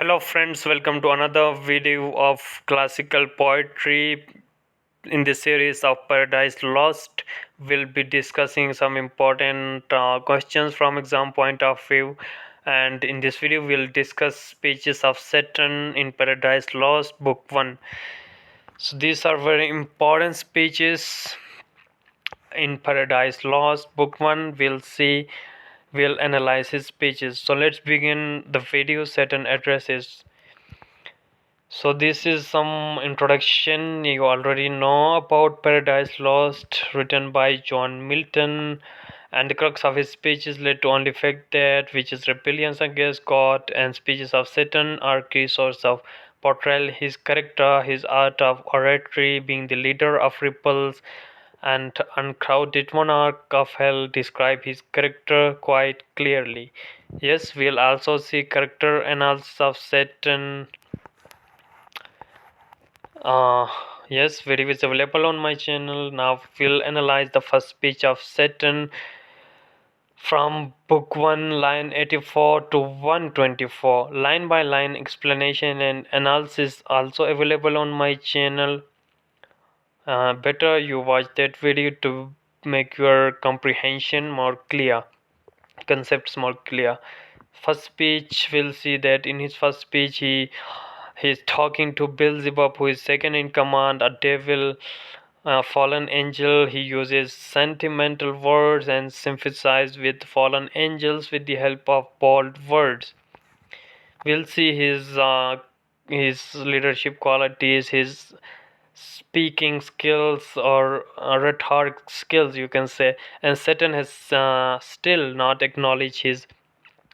Hello friends, welcome to another video of classical poetry. In this series of Paradise Lost, we'll be discussing some important questions from exam point of view. And in this video, we'll discuss speeches of Saturn in Paradise Lost, Book 1. So these are very important speeches in Paradise Lost, Book 1. We'll analyze his speeches. So let's begin the video. Saturn addresses. So this is some introduction. You already know about Paradise Lost, written by John Milton, and the crux of his speeches led to only fact that which is rebellion against God, and speeches of Satan are key source of portrayal his character, his art of oratory, being the leader of rebels and uncrowded monarch of hell, describe his character quite clearly. Yes, we'll also see character analysis of Satan. Uh, yes, video is available on my channel. Now we'll analyze the first speech of Saturn from book 1, line 84 to 124. Line by line explanation and analysis also available on my channel. Better you watch that video to make your comprehension more clear, concepts more clear. First speech, we'll see that in his first speech he's talking to Beelzebub, who is second in command, a devil, fallen angel. He uses sentimental words and sympathizes with fallen angels with the help of bold words. We'll see his leadership qualities, his speaking skills, or rhetoric skills, you can say. And Satan has still not acknowledged his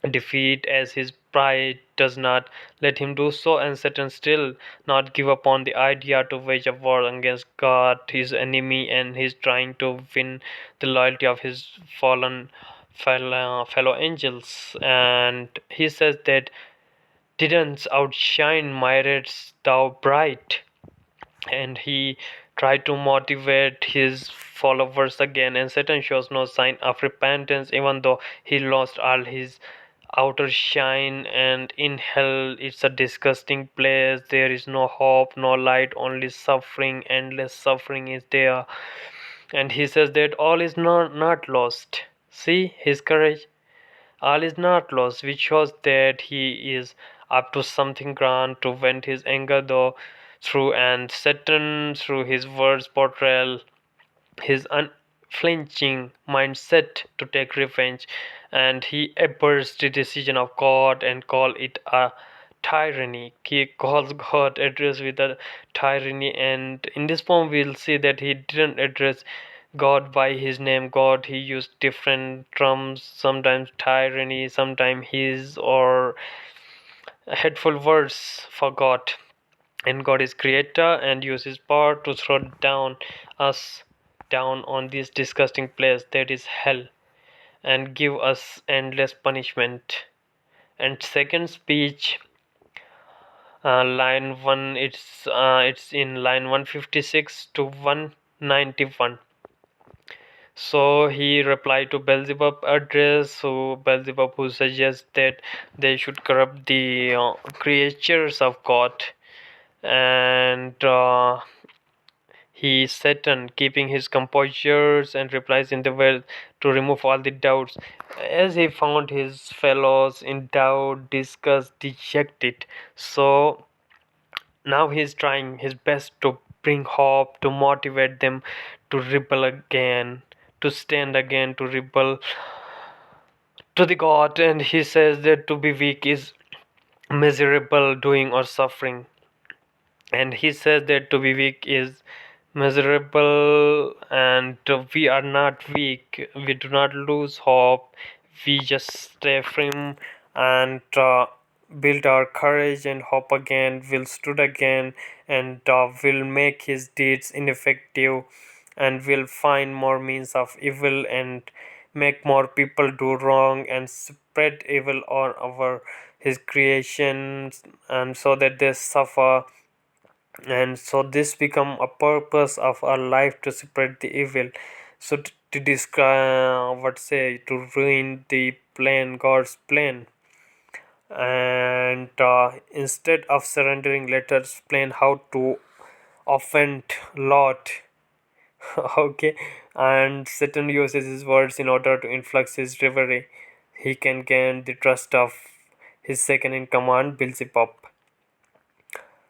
defeat, as his pride does not let him do so, and Satan still not give up on the idea to wage a war against God, his enemy, and he's trying to win the loyalty of his fallen fellow angels. And he says that didn't outshine my rays thou bright, and he tried to motivate his followers again. And Satan shows no sign of repentance, even though he lost all his outer shine. And in hell, it's a disgusting place. There is no hope, no light, only suffering. Endless suffering is there. And he says that all is not lost. See his courage. All is not lost, which shows that he is up to something grand to vent his anger though through. And Satan, through his words portrayal his unflinching mindset to take revenge, and he abhors the decision of God and call it a tyranny. He calls God address with a tyranny, and in this poem we'll see that he didn't address God by his name. God, he used different terms, sometimes tyranny, sometimes his or hateful words for God. And God is creator and uses power to throw us down on this disgusting place that is hell, and give us endless punishment. And second speech, line 1, it's in line 156 to 191. So he replied to Beelzebub address, so Beelzebub who suggests that they should corrupt the creatures of God. And he Satan, keeping his composure, and replies in the way to remove all the doubts, as he found his fellows in doubt, disgust, dejected. So now he is trying his best to bring hope, to motivate them to rebel again, to stand again, to rebel to the God. And he says that to be weak is miserable, doing or suffering. And he says that to be weak is miserable, and we are not weak, we do not lose hope, we just stay firm and build our courage and hope again, will stood again, and will make his deeds ineffective, and will find more means of evil, and make more people do wrong, and spread evil all over his creations, and so that they suffer. And so this become a purpose of our life, to spread the evil. So to describe, what say, to ruin the plan, God's plan. And and instead of surrendering, let us explain how to offend Lord. Okay, and Satan uses his words in order to influx his rivalry. He can gain the trust of his second in command, Beelzebub.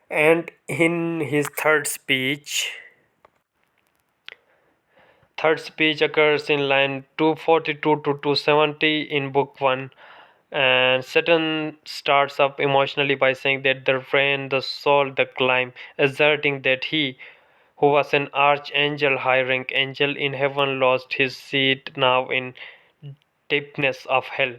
And in his third speech occurs in line 242 to 270 in book 1. And Satan starts up emotionally by saying that the brain, the soul, the climb, asserting that he, who was an archangel, high rank angel in heaven, lost his seat now in deepness of hell.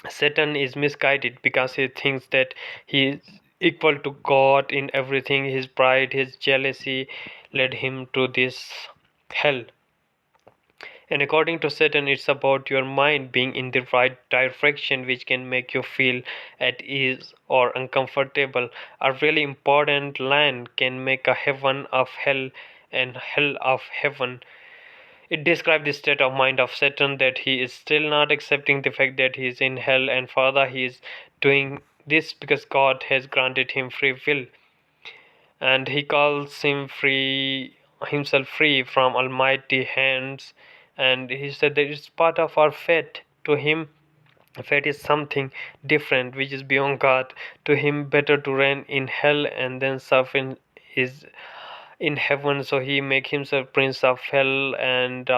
Satan is misguided because he thinks that he is equal to God in everything. His pride, his jealousy led him to this hell. And according to Satan, it's about your mind being in the right direction, which can make you feel at ease or uncomfortable. A really important line can make a heaven of hell and hell of heaven. It describes the state of mind of Satan, that he is still not accepting the fact that he is in hell, and further he is doing this because God has granted him free will, and he calls himself free from almighty hands. And he said that it's part of our fate. To him, fate is something different which is beyond God. To him, better to reign in hell and then serve in heaven. So he make himself prince of hell, and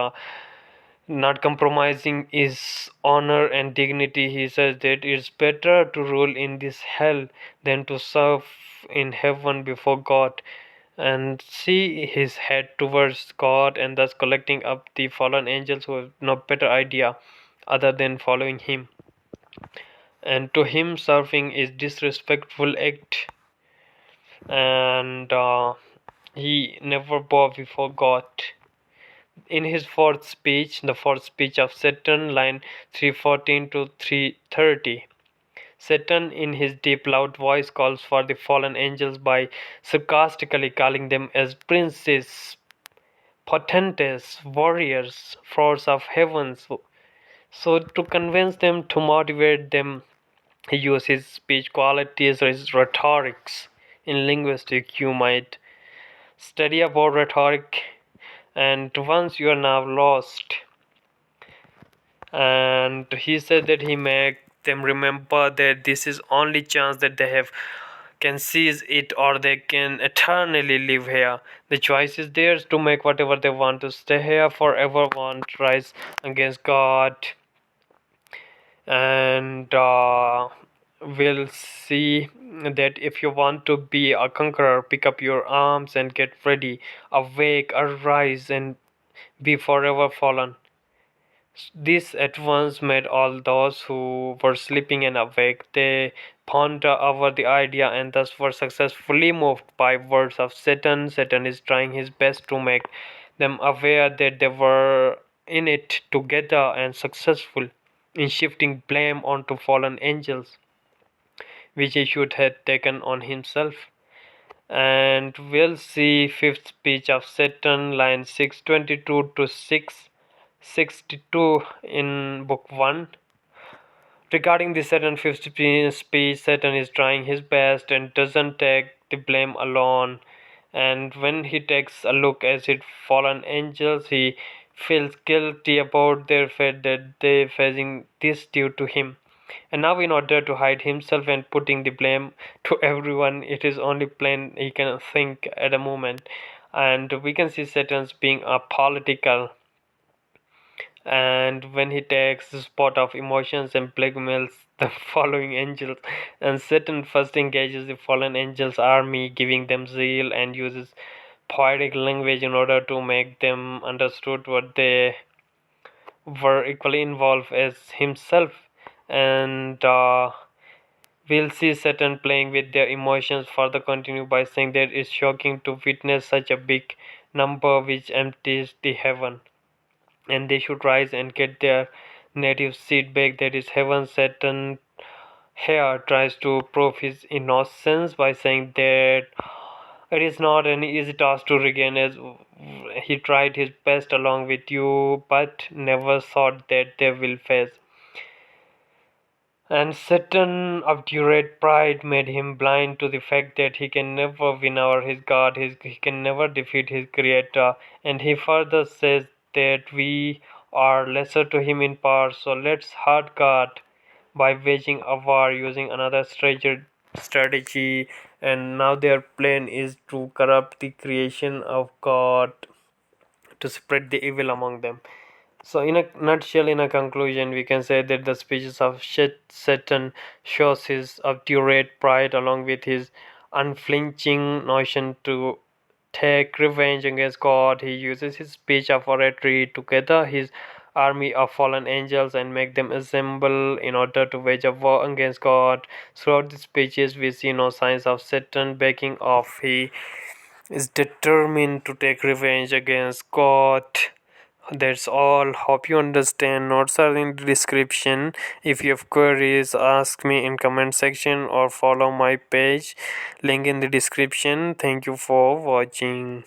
not compromising his honor and dignity. He says that it's better to rule in this hell than to serve in heaven before God, and see his head towards God, and thus collecting up the fallen angels who have no better idea other than following him. And to him, serving is disrespectful act, and he never bow before God. In his fourth speech, the fourth speech of Satan, line 314 to 330, Satan, in his deep, loud voice, calls for the fallen angels by sarcastically calling them as princes, potentates, warriors, force of heaven. So to convince them, to motivate them, he uses his speech qualities, his rhetorics. In linguistics, you might study about rhetoric, and once you are now lost. And he said that he make them remember that this is only chance that they have, can seize it or they can eternally live here. The choice is theirs to make whatever they want, to stay here forever, want rise against God. And we'll see that if you want to be a conqueror, pick up your arms and get ready, awake, arise, and be forever fallen. This at once made all those who were sleeping and awake. They pondered over the idea and thus were successfully moved by words of Satan. Satan is trying his best to make them aware that they were in it together and successful in shifting blame onto fallen angels, which he should have taken on himself. And we'll see fifth speech of Satan, line 622 to 662 in book 1. Regarding the Satan fifth speech, Satan is trying his best and doesn't take the blame alone. And when he takes a look at his fallen angels, he feels guilty about their fate, that they facing this due to him. And now, in order to hide himself and putting the blame to everyone, it is only plain he can think at a moment. And we can see Satan's being a political, and when he takes the spot of emotions and blackmails the following angels. And Satan first engages the fallen angels army, giving them zeal, and uses poetic language in order to make them understood what they were equally involved as himself. And we'll see Satan playing with their emotions. Further continue by saying that it's shocking to witness such a big number which empties the heaven, and they should rise and get their native seed back, that is heaven. Satan here tries to prove his innocence by saying that it is not an easy task to regain, as he tried his best along with you but never thought that they will face. And Satan obdurate pride made him blind to the fact that he can never win over his God, he can never defeat his Creator. And he further says that we are lesser to him in power, so let's hurt God by waging a war using another strategy. And now their plan is to corrupt the creation of God to spread the evil among them. So, in a nutshell, in a conclusion, we can say that the speeches of Satan shows his obdurate pride along with his unflinching notion to take revenge against God. He uses his speech of oratory to gather his army of fallen angels and make them assemble in order to wage a war against God. Throughout the speeches, we see no signs of Satan backing off. He is determined to take revenge against God. That's all. Hope you understand. Notes are in the description. If you have queries, ask me in comment section or follow my page. Link in the description. Thank you for watching.